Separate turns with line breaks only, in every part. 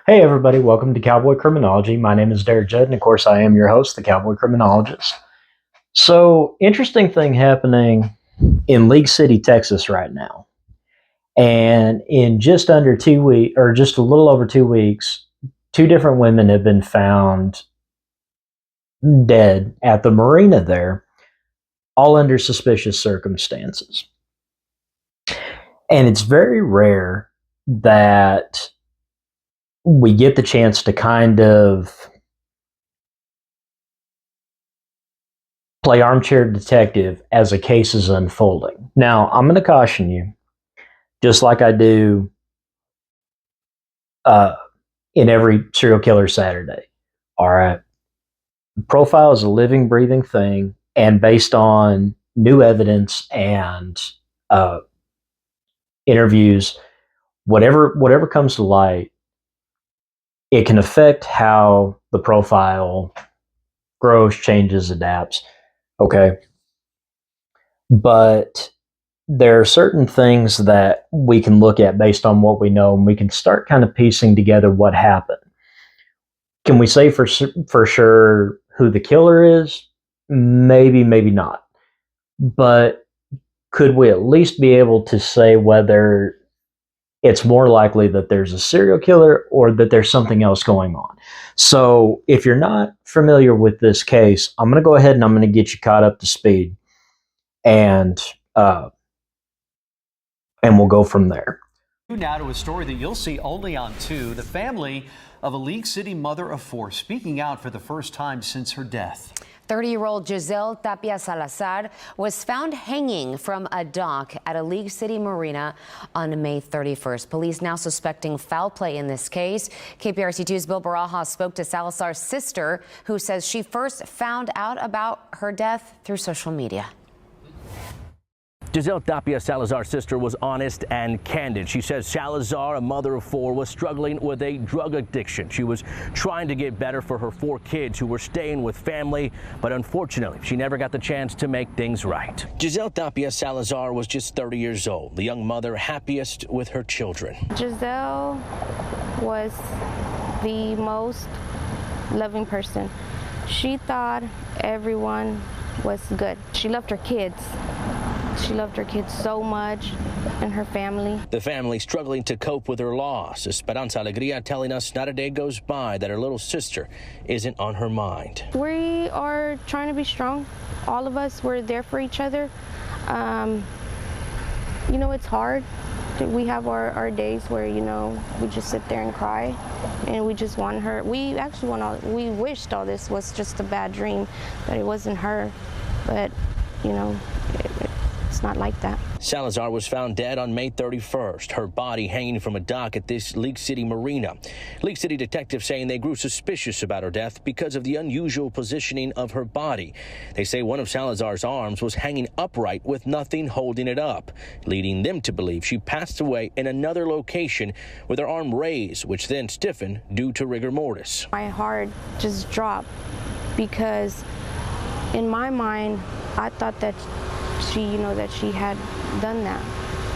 Hey everybody, welcome to Cowboy Criminology. My name is Derek Judd, and of course I am your host, the Cowboy Criminologist. So, interesting thing happening in League City, Texas right now. And in just under 2 weeks, or just a little over 2 weeks, two different women have been found dead at the marina there, all under suspicious circumstances. And it's very rare that we get the chance to kind of play armchair detective as a case is unfolding. Now, I'm going to caution you, just like I do uh, in every serial killer Saturday. All right. Profile is a living, breathing thing, and based on new evidence and uh, interviews, whatever comes to light, it can affect how the profile grows, changes, adapts. Okay. But there are certain things that we can look at based on what we know, and we can start kind of piecing together what happened. Can we say for sure who the killer is? Maybe, maybe not. But could we at least be able to say whether it's more likely that there's a serial killer or that there's something else going on? So if you're not familiar with this case, I'm going to go ahead and I'm going to get you caught up to speed, and uh, and we'll go from there.
Now to a story that you'll see only on 2. The family of a League City mother of 4 speaking out for the first time since her death.
30-year-old Salazar-Tapia Salazar was found hanging from a dock at a League City marina on May 31st. Police now suspecting foul play in this case. KPRC2's Bill Barajas spoke to Salazar's sister, who says she first found out about her death through social media.
Salazar-Tapia Salazar's sister was honest and candid. She says Salazar, a mother of 4, was struggling with a drug addiction. She was trying to get better for her 4 kids who were staying with family, but unfortunately, she never got the chance to make things right. Salazar-Tapia Salazar was just 30 years old, the young mother happiest with her children.
Giselle was the most loving person. She thought everyone was good. She loved her kids. She loved her kids so much and her family.
The family struggling to cope with her loss. Esperanza Alegria telling us not a day goes by that her little sister isn't on her mind.
We are trying to be strong. All of us, we're there for each other. You know, it's hard. We have our days where, you know, we just sit there and cry, and we just want her. We actually we wished all this was just a bad dream, that it wasn't her, but, you know, it's not like that.
Salazar was found dead on May 31st, her body hanging from a dock at this League City marina. League City detectives saying they grew suspicious about her death because of the unusual positioning of her body. They say one of Salazar's arms was hanging upright with nothing holding it up, leading them to believe she passed away in another location with her arm raised, which then stiffened due to rigor mortis.
My heart just dropped because in my mind, I thought that that she had done that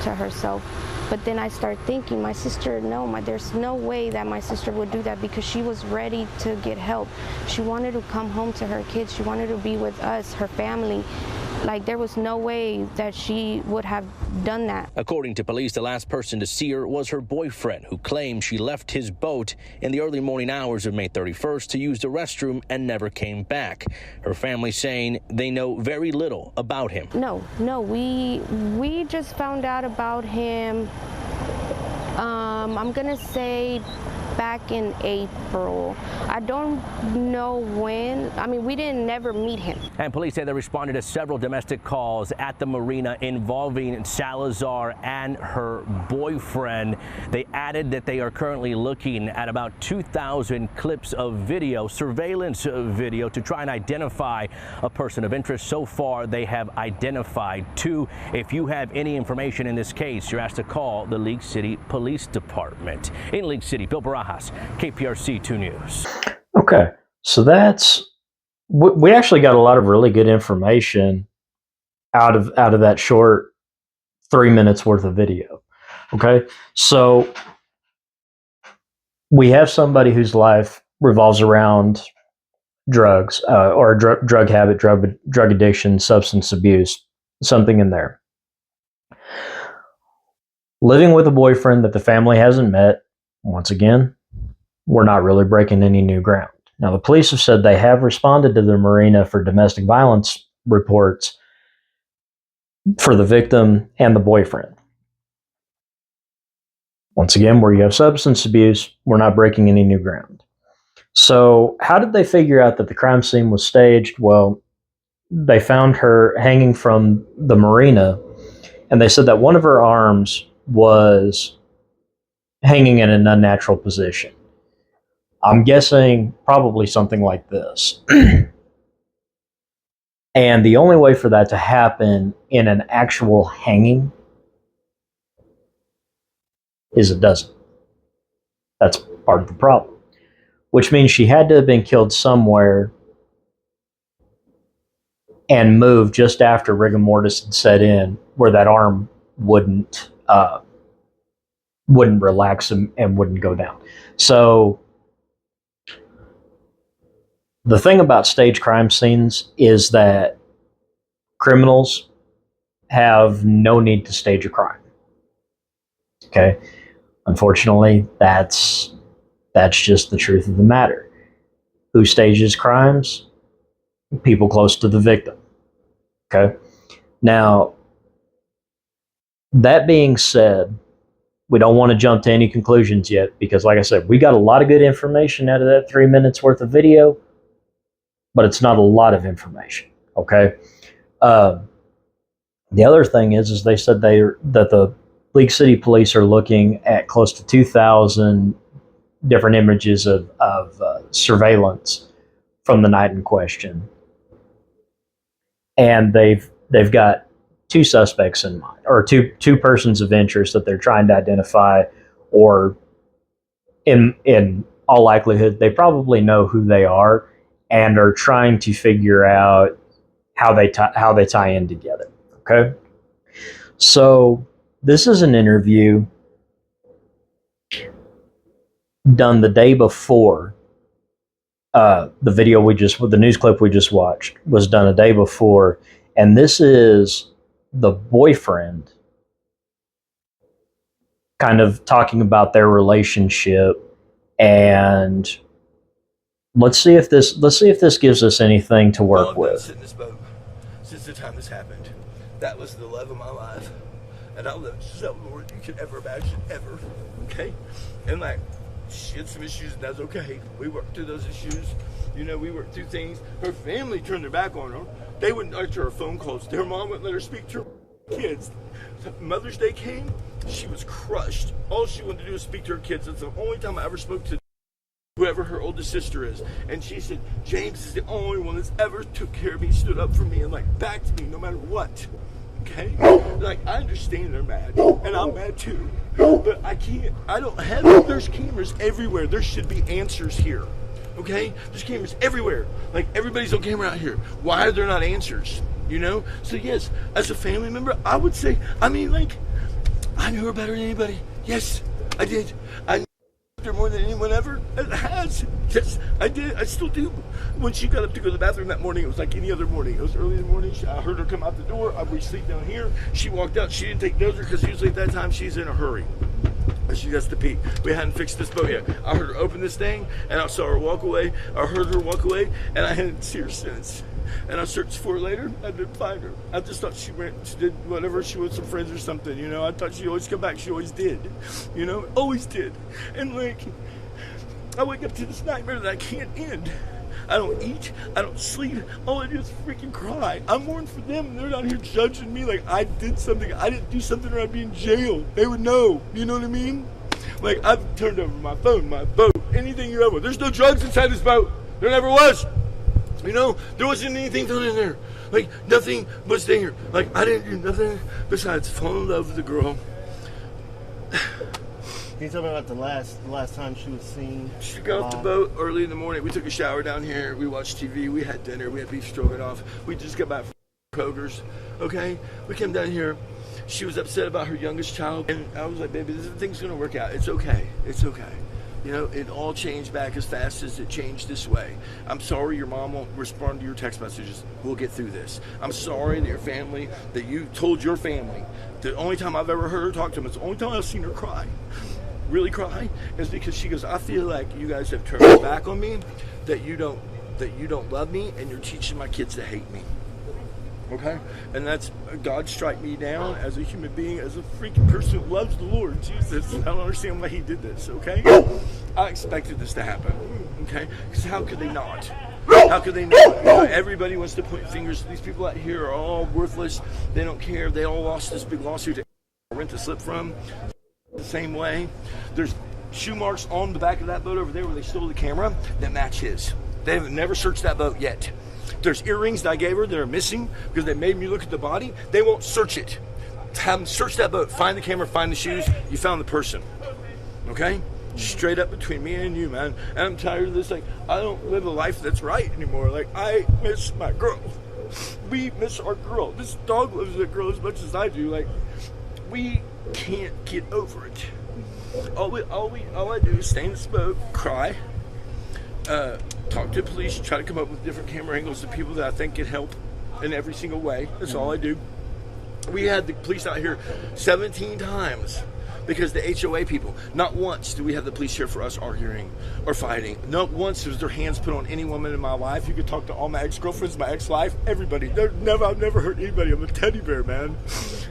to herself. But then I start thinking, my sister, there's no way that my sister would do that, because she was ready to get help. She wanted to come home to her kids. She wanted to be with us, her family. Like, there was no way that she would have done that.
According to police, the last person to see her was her boyfriend, who claimed she left his boat in the early morning hours of May 31st to use the restroom and never came back. Her family saying they know very little about him.
No, we just found out about him, I'm gonna say back in April. I don't know when. I mean, we didn't never meet him.
And police say they responded to several domestic calls at the marina involving Salazar and her boyfriend. They added that they are currently looking at about 2,000 clips of video, surveillance video, to try and identify a person of interest. So far, they have identified 2. If you have any information in this case, you're asked to call the League City Police Department. In League City, Bill Barajas, KPRC 2 News.
Okay, so we actually got a lot of really good information out of that short 3 minutes worth of video. Okay, so we have somebody whose life revolves around drugs, or drug habit, drug addiction, substance abuse, something in there. Living with a boyfriend that the family hasn't met. Once again, we're not really breaking any new ground. Now, the police have said they have responded to the marina for domestic violence reports for the victim and the boyfriend. Once again, where you have substance abuse, we're not breaking any new ground. So, how did they figure out that the crime scene was staged? Well, they found her hanging from the marina, and they said that one of her arms was hanging in an unnatural position. I'm guessing probably something like this. And the only way for that to happen in an actual hanging is it doesn't. That's part of the problem. Which means she had to have been killed somewhere and moved just after rigor mortis had set in, where that arm wouldn't relax and wouldn't go down. So the thing about staged crime scenes is that criminals have no need to stage a crime. Okay? Unfortunately, that's just the truth of the matter. Who stages crimes? People close to the victim. Okay? Now, that being said, we don't want to jump to any conclusions yet because, like I said, we got a lot of good information out of that 3 minutes worth of video, but it's not a lot of information. Okay? The other thing is they said that the League City Police are looking at close to 2,000 different images of surveillance from the night in question, and they've got two suspects in mind, or two persons of interest that they're trying to identify, or in all likelihood, they probably know who they are and are trying to figure out how they tie in together. Okay, so this is an interview done the day before the news clip we just watched was done a day before, and this is the boyfriend kind of talking about their relationship, and let's see if this gives us anything to work with.
In this boat since the time this happened. That was the love of my life, and I lived so more than you could ever imagine, ever. Okay, and like she had some issues, and that's okay. We worked through those issues. You know, we worked through things. Her family turned their back on her. They wouldn't answer her phone calls. Their mom wouldn't let her speak to her kids. Mother's Day came, she was crushed. All she wanted to do was speak to her kids. That's the only time I ever spoke to whoever her oldest sister is. And she said, James is the only one that's ever took care of me, stood up for me, and like backed me no matter what. Okay? Like, I understand they're mad, and I'm mad too. But there's cameras everywhere. There should be answers here. Okay? There's cameras everywhere. Like, everybody's on camera out here. Why are there not answers? You know? So yes, as a family member, I would say, I knew her better than anybody. Yes, I did. I knew her more than anyone ever has. Yes, I did. I still do. When she got up to go to the bathroom that morning, it was like any other morning. It was early in the morning. I heard her come out the door. We sleep down here. She walked out. She didn't take notes because usually at that time she's in a hurry. She has to pee. We hadn't fixed this boat yet. I heard her open this thing, and I saw her walk away. I heard her walk away, and I hadn't seen her since. And I searched for her later. I didn't find her. I just thought she did whatever. She was with some friends or something, you know. I thought she'd always come back. She always did, you know, always did. And like, I wake up to this nightmare that I can't end. I don't eat. I don't sleep. All I do is freaking cry. I'm mourning for them, and they're not here judging me like I did something. I didn't do something, or I'd be in jail. They would know. You know what I mean? Like, I've turned over my phone, my boat, anything you ever. There's no drugs inside this boat. There never was. You know, there wasn't anything thrown in there. Like, nothing was there. Like, I didn't do nothing besides fall in love with the girl.
Can you tell me about the last time she was seen?
She got off the boat early in the morning. We took a shower down here. We watched TV. We had dinner. We had beef stroganoff. We just got back from Kroger's. Okay? We came down here. She was upset about her youngest child. And I was like, baby, this thing's going to work out. It's okay. It's okay. You know, it all changed back as fast as it changed this way. I'm sorry your mom won't respond to your text messages. We'll get through this. I'm sorry that your family, that you told your family, the only time I've ever heard her talk to them, it's the only time I've seen her cry, really cry, is because she goes, I feel like you guys have turned your back on me, that you don't love me, and you're teaching my kids to hate me. Okay? And that's, God strike me down as a human being, as a freaking person who loves the Lord Jesus. I don't understand why he did this, okay? I expected this to happen, okay? Because how could they not? How could they not? You know, everybody wants to point fingers. These people out here are all worthless. They don't care. They all lost this big lawsuit to rent a slip from. The same way. There's shoe marks on the back of that boat over there where they stole the camera that match his. They have never searched that boat yet. There's earrings that I gave her that are missing because they made me look at the body. They won't search it. Have them search that boat, find the camera, find the shoes. You found the person. Okay? Straight up between me and you, man. And I'm tired of this. Like, I don't live a life that's right anymore. Like, I miss my girl. We miss our girl. This dog loves that girl as much as I do. Like, we can't get over it. All I do is stay in this boat, cry, talk to the police, try to come up with different camera angles to people that I think can help in every single way. That's all I do. We had the police out here 17 times because the HOA people, not once do we have the police here for us arguing or fighting. Not once was their hands put on any woman in my life. You could talk to all my ex-girlfriends, my ex-wife, everybody. I've never hurt anybody. I'm a teddy bear, man.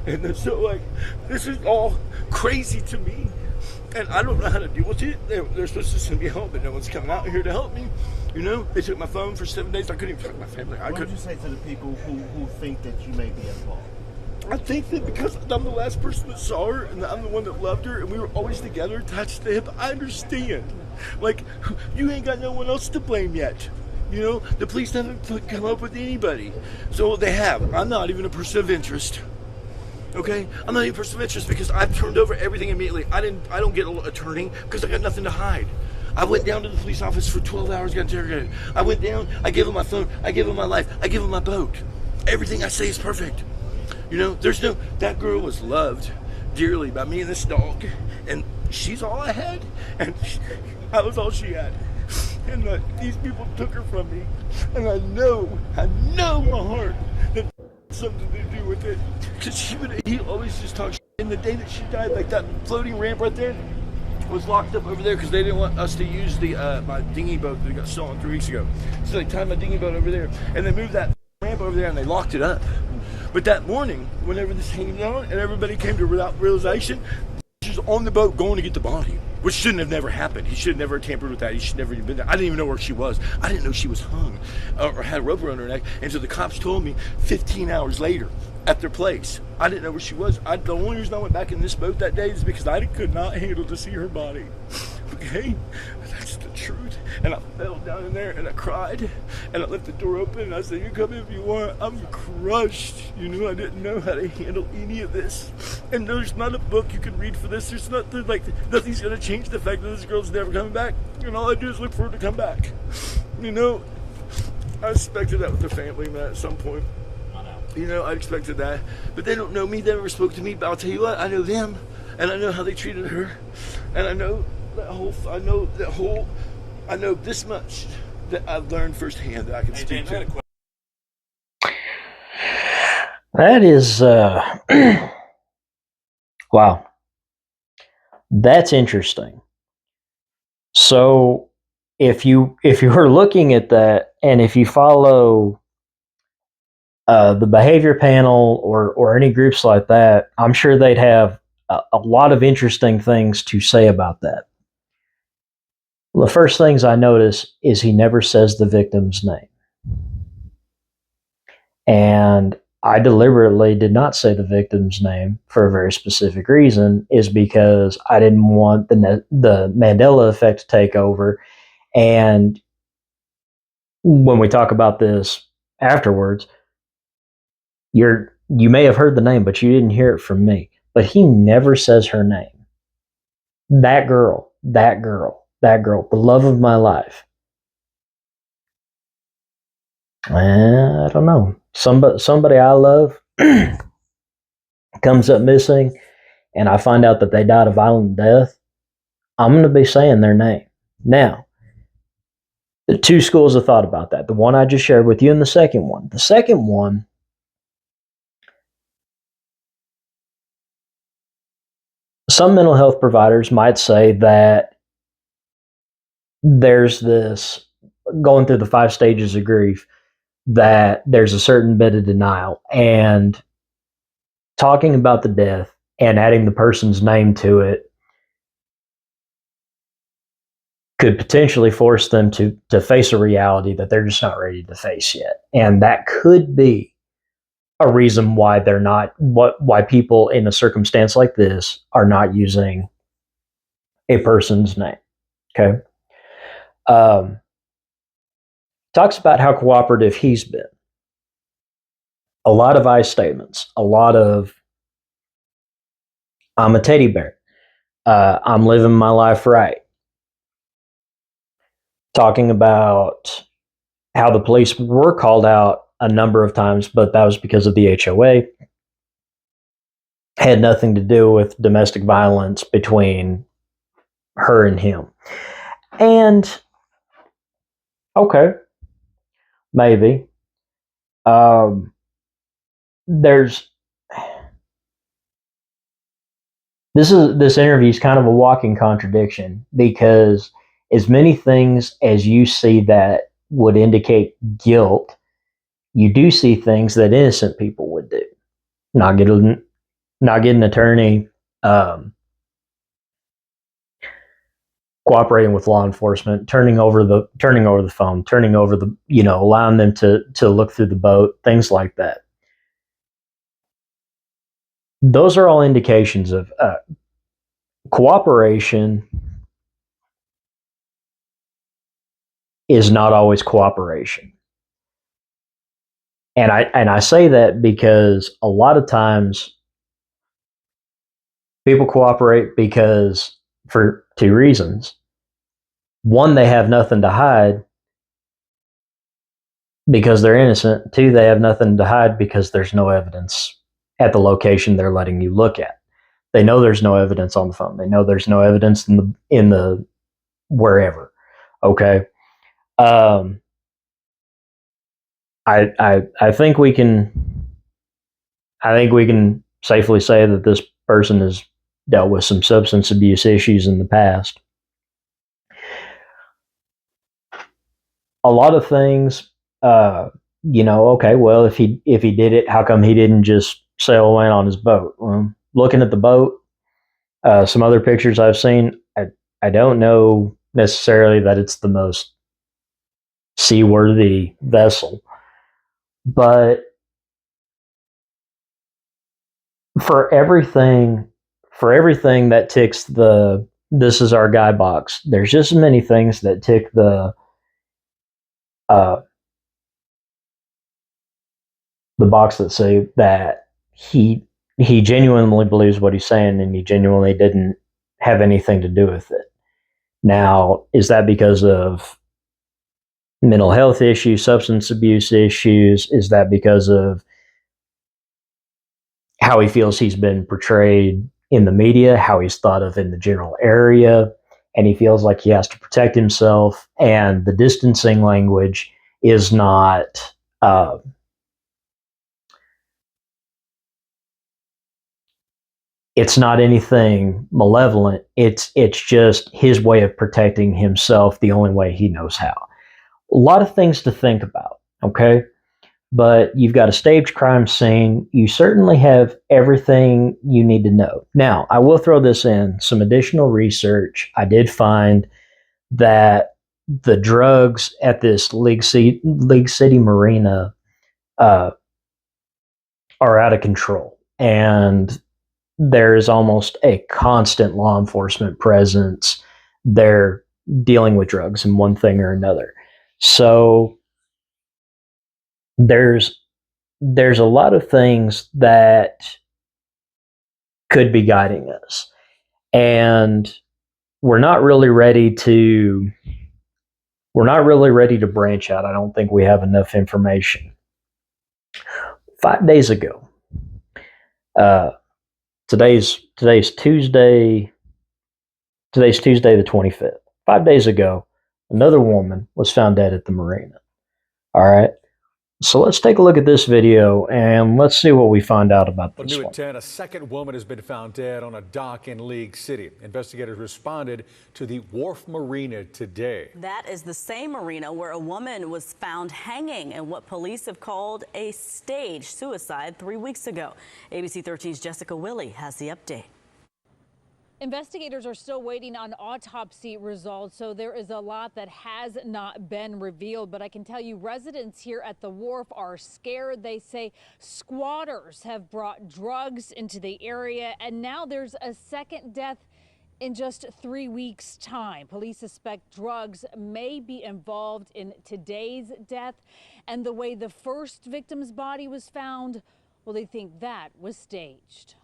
And so, like, this is all crazy to me. And I don't know how to deal with it. They're supposed to send me home, but no one's coming out here to help me. You know, they took my phone for 7 days. I couldn't even talk to my family.
What would you say to the people who think that you may be involved?
I think that because I'm the last person that saw her and I'm the one that loved her and we were always together, attached to the hip, I understand. Like, you ain't got no one else to blame yet. You know, the police haven't come up with anybody. So they have. I'm not even a person of interest. Okay? I'm not even a person of interest because I've turned over everything immediately. I don't get an attorney because I got nothing to hide. I went down to the police office for 12 hours, got interrogated. I went down, I gave them my phone, I gave them my life, I gave them my boat. Everything I say is perfect. You know, that girl was loved dearly by me and this dog, and she's all I had, and I was all she had. And these people took her from me, and I know in my heart that something to do with it, because he always just talks shit. And the day that she died, like that floating ramp right there was locked up over there because they didn't want us to use the my dinghy boat that got stolen 3 weeks ago. So they tied my dinghy boat over there, and they moved that ramp over there, and they locked it up. But that morning, whenever this came down and everybody came to realization, she was on the boat going to get the body, which shouldn't have never happened. He should have never tampered with that. He should never even been there. I didn't even know where she was. I didn't know she was hung or had a rope around her neck. And so the cops told me 15 hours later at their place. I didn't know where she was. The only reason I went back in this boat that day is because I could not handle to see her body. Okay? That's the truth. And I fell down in there and I cried and I left the door open and I said, you come in if you want. I'm crushed. You know, I didn't know how to handle any of this. And there's not a book you can read for this. There's nothing, like, nothing's going to change the fact that this girl's never coming back. And all I do is look for her to come back. You know, I expected that with the family, man, at some point. You know, I expected that. But they don't know me. They never spoke to me. But I'll tell you what, I know them. And I know how they treated her. And I know I know this much that I've learned firsthand that I can speak to.
That is, wow. That's interesting. So if you were looking at that, and if you follow the behavior panel or any groups like that, I'm sure they'd have a lot of interesting things to say about that. The first things I notice is he never says the victim's name. And I deliberately did not say the victim's name for a very specific reason, is because I didn't want the Mandela effect to take over. And when we talk about this afterwards, you may have heard the name, but you didn't hear it from me. But he never says her name. That girl, the love of my life. I don't know. Somebody I love comes up missing, and I find out that they died a violent death. I'm going to be saying their name. Now, the two schools of thought about that. The one I just shared with you and the second one. The second one, some mental health providers might say that there's this, going through the 5 stages of grief, that there's a certain bit of denial, and talking about the death and adding the person's name to it could potentially force them to face a reality that they're just not ready to face yet. And that could be a reason why they're not, why people in a circumstance like this are not using a person's name. Okay. Talks about how cooperative he's been. A lot of I statements, a lot of I'm a teddy bear. I'm living my life right. Talking about how the police were called out a number of times, but that was because of the HOA. Had nothing to do with domestic violence between her and him. And okay, maybe. There's this interview is kind of a walking contradiction, because as many things as you see that would indicate guilt, you do see things that innocent people would do. Not get an attorney, cooperating with law enforcement, turning over the phone, turning over the, allowing them to look through the boat, things like that. Those are all indications of cooperation is not always cooperation. And I say that because a lot of times people cooperate because, for 2 reasons. One, they have nothing to hide because they're innocent. 2, they have nothing to hide because there's no evidence at the location they're letting you look at. They know there's no evidence on the phone. They know there's no evidence in the wherever. Okay. I think we can safely say that this person has dealt with some substance abuse issues in the past. A lot of things, okay, well, if he did it, how come he didn't just sail away on his boat? Well, looking at the boat, some other pictures I've seen, I don't know necessarily that it's the most seaworthy vessel, but for everything that ticks the "this is our guy" box, there's just as many things that tick the box that say that he genuinely believes what he's saying, and he genuinely didn't have anything to do with it. Now, is that because of mental health issues, substance abuse issues? Is that because of how he feels he's been portrayed in the media, how he's thought of in the general area, and he feels like he has to protect himself, and the distancing language is not it's not anything malevolent. It's just his way of protecting himself the only way he knows how. A lot of things to think about, okay? But you've got a staged crime scene. You certainly have everything you need to know. Now, I will throw this in, some additional research. I did find that the drugs at this League City marina are out of control. And there is almost a constant law enforcement presence. They're dealing with drugs in one thing or another. So there's a lot of things that could be guiding us. And we're not really ready to branch out. I don't think we have enough information. 5 days ago, today's Tuesday, Today's Tuesday the 25th. 5 days ago, another woman was found dead at the marina. All right. So let's take a look at this video and let's see what we find out about this
New
one.
at 10, a second woman has been found dead on a dock in League City. Investigators responded to the Wharf Marina today.
That is the same marina where a woman was found hanging in what police have called a staged suicide 3 weeks ago. ABC 13's Jessica Willey has the update.
Investigators are still waiting on autopsy results, so there is a lot that has not been revealed. But I can tell you residents here at the wharf are scared. They say squatters have brought drugs into the area, and now there's a second death in just 3 weeks' time. Police suspect drugs may be involved in today's death, and the way the first victim's body was found, well, they think that was staged.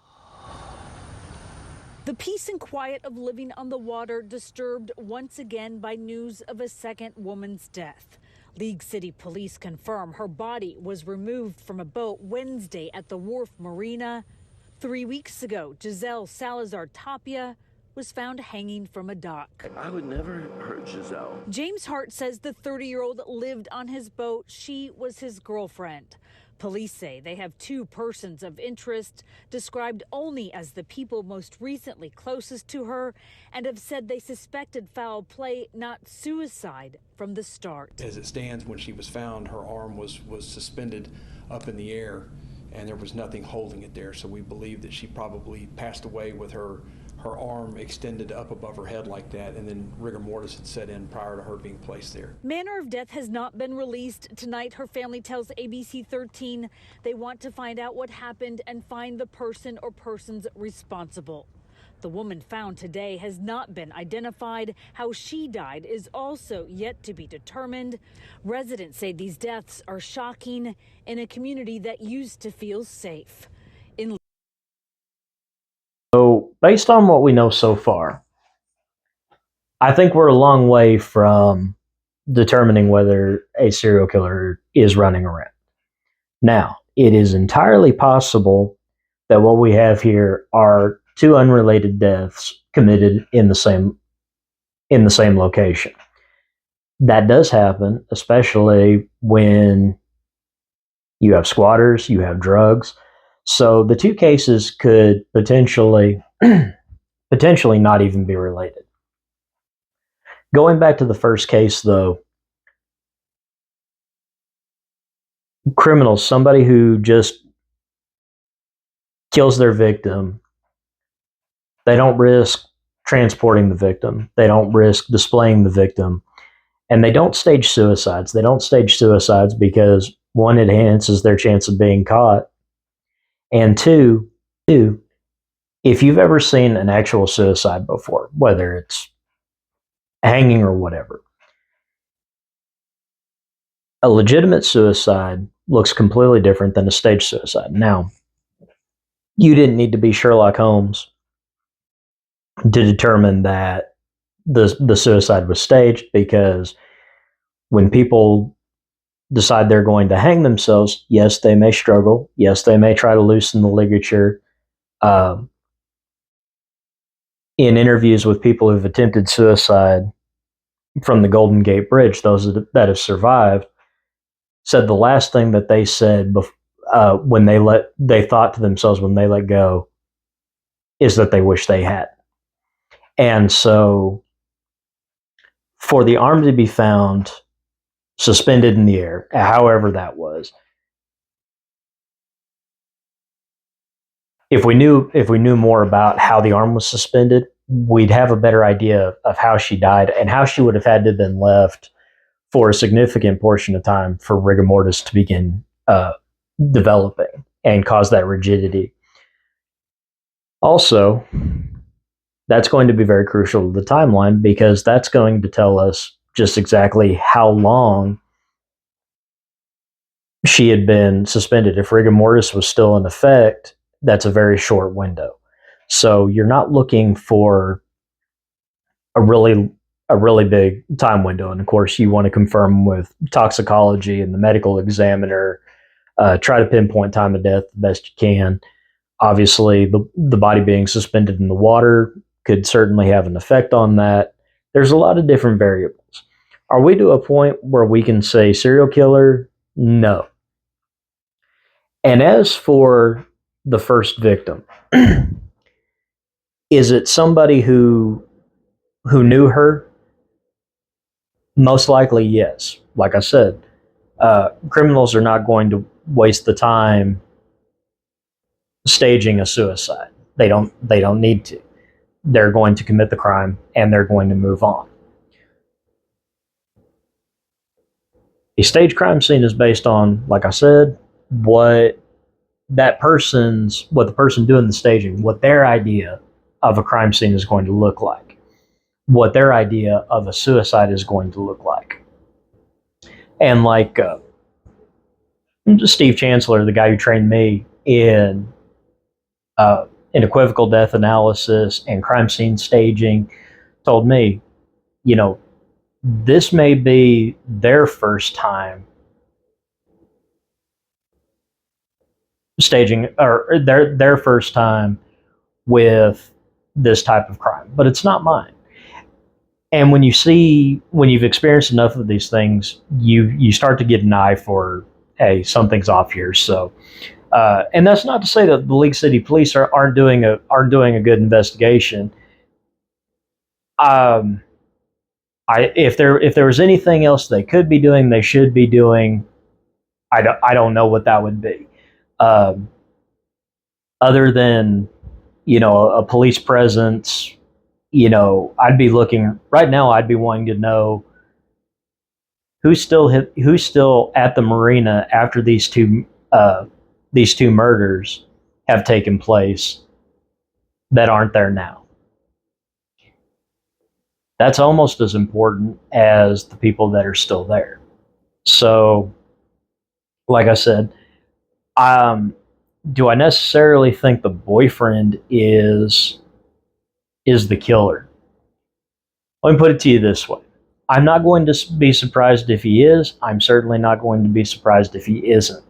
The peace and quiet of living on the water disturbed once again by news of a second woman's death. League City police confirm her body was removed from a boat Wednesday at the Wharf Marina. 3 weeks ago, Giselle Salazar-Tapia was found hanging from a dock.
I would never hurt Giselle.
James Hart says the 30-year-old lived on his boat. She was his girlfriend. Police say they have 2 persons of interest, described only as the people most recently closest to her, and have said they suspected foul play, not suicide, from the start.
As it stands, when she was found, her arm was suspended up in the air, and there was nothing holding it there. So we believe that she probably passed away with her arm extended up above her head like that, and then rigor mortis had set in prior to her being placed there.
Manner of death has not been released tonight. Her family tells ABC 13 they want to find out what happened and find the person or persons responsible. The woman found today has not been identified. How she died is also yet to be determined. Residents say these deaths are shocking in a community that used to feel safe.
So, based on what we know so far, I think we're a long way from determining whether a serial killer is running around. Now, it is entirely possible that what we have here are 2 unrelated deaths committed in the same location. That does happen, especially when you have squatters, you have drugs. So the 2 cases could potentially not even be related. Going back to the first case, though, criminals, somebody who just kills their victim, they don't risk transporting the victim. They don't risk displaying the victim. And they don't stage suicides. They don't stage suicides because, 1, it enhances their chance of being caught. And 2, if you've ever seen an actual suicide before, whether it's hanging or whatever, a legitimate suicide looks completely different than a staged suicide. Now, you didn't need to be Sherlock Holmes to determine that the suicide was staged, because when people decide they're going to hang themselves, yes, they may struggle. Yes, they may try to loosen the ligature. In interviews with people who've attempted suicide from the Golden Gate Bridge, those that have survived said the last thing that they said when they thought to themselves when they let go is that they wish they had. And so, for the arm to be found suspended in the air, however that was, if we knew more about how the arm was suspended, we'd have a better idea of how she died and how she would have had to have been left for a significant portion of time for rigor mortis to begin developing and cause that rigidity. Also, that's going to be very crucial to the timeline, because that's going to tell us just exactly how long she had been suspended. If rigor mortis was still in effect, that's a very short window. So you're not looking for a really big time window. And of course, you want to confirm with toxicology and the medical examiner, try to pinpoint time of death the best you can. Obviously, the body being suspended in the water could certainly have an effect on that. There's a lot of different variables. Are we to a point where we can say serial killer? No. And as for the first victim, is it somebody who knew her? Most likely, yes. Like I said, criminals are not going to waste the time staging a suicide. They don't need to. They're going to commit the crime and they're going to move on. A staged crime scene is based on, like I said, what the person doing the staging, what their idea of a crime scene is going to look like, what their idea of a suicide is going to look like. And like Steve Chancellor, the guy who trained me in equivocal death analysis and crime scene staging, told me, this may be their first time staging, or their first time with this type of crime, but it's not mine. And when you've experienced enough of these things, you start to get an eye for, hey, something's off here. So, and that's not to say that the League City Police aren't doing a good investigation. If there was anything else they could be doing, they should be doing, I don't know what that would be. Other than, a police presence, I'd be looking right now. I'd be wanting to know who's still at the marina after these two murders have taken place that aren't there now. That's almost as important as the people that are still there. So, like I said, do I necessarily think the boyfriend is the killer? Let me put it to you this way. I'm not going to be surprised if he is. I'm certainly not going to be surprised if he isn't.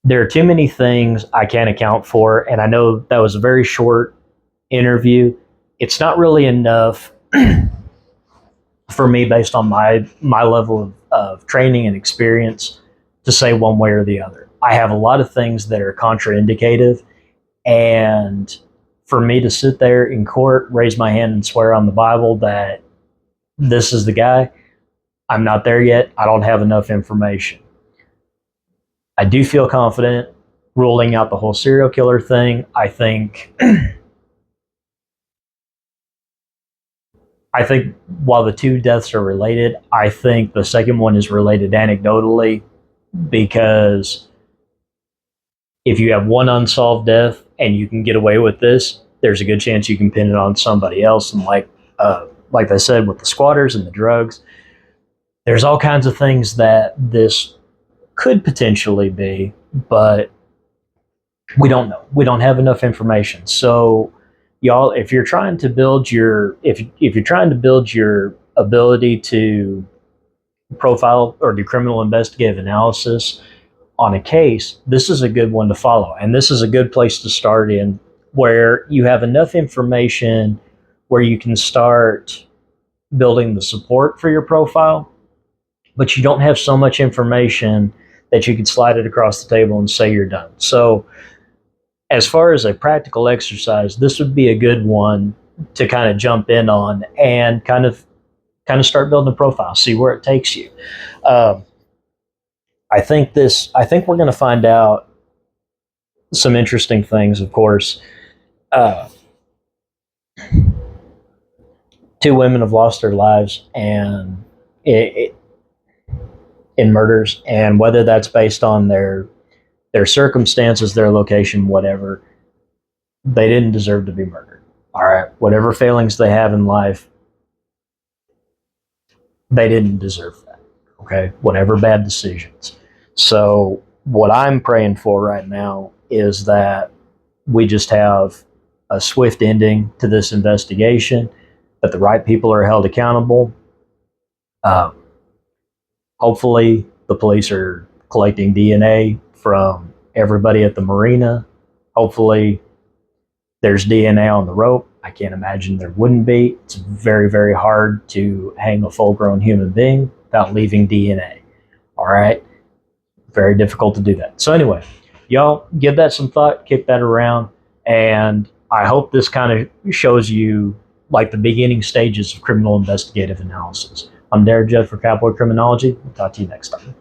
There are too many things I can't account for, and I know that was a very short interview. It's not really enough for me, based on my level of training and experience, to say one way or the other. I have a lot of things that are contraindicative, and for me to sit there in court, raise my hand and swear on the Bible that this is the guy, I'm not there yet. I don't have enough information. I do feel confident ruling out the whole serial killer thing. I think while the two deaths are related, I think the second one is related anecdotally, because if you have one unsolved death and you can get away with this, there's a good chance you can pin it on somebody else. And like I said, with the squatters and the drugs, there's all kinds of things that this could potentially be, but we don't know. We don't have enough information. So, y'all, if you're trying to build your ability to profile or do criminal investigative analysis on a case, this is a good one to follow, and this is a good place to start in, where you have enough information where you can start building the support for your profile, but you don't have so much information that you could slide it across the table and say you're done. So as far as a practical exercise, this would be a good one to kind of jump in on and kind of start building a profile, see where it takes you. I think we're going to find out some interesting things, of course. Two women have lost their lives and in murders, and whether that's based on their circumstances, their location, whatever, they didn't deserve to be murdered. All right, whatever failings they have in life, they didn't deserve that. Okay, whatever bad decisions. So what I'm praying for right now is that we just have a swift ending to this investigation, that the right people are held accountable. Hopefully the police are collecting DNA from everybody at the marina. Hopefully there's DNA on the rope. I can't imagine there wouldn't be. It's very, very hard to hang a full-grown human being without leaving DNA. All right? Very difficult to do that. So anyway, y'all give that some thought, kick that around, and I hope this kind of shows you like the beginning stages of criminal investigative analysis. I'm Derek Judd for Cowboy Criminology. We'll talk to you next time.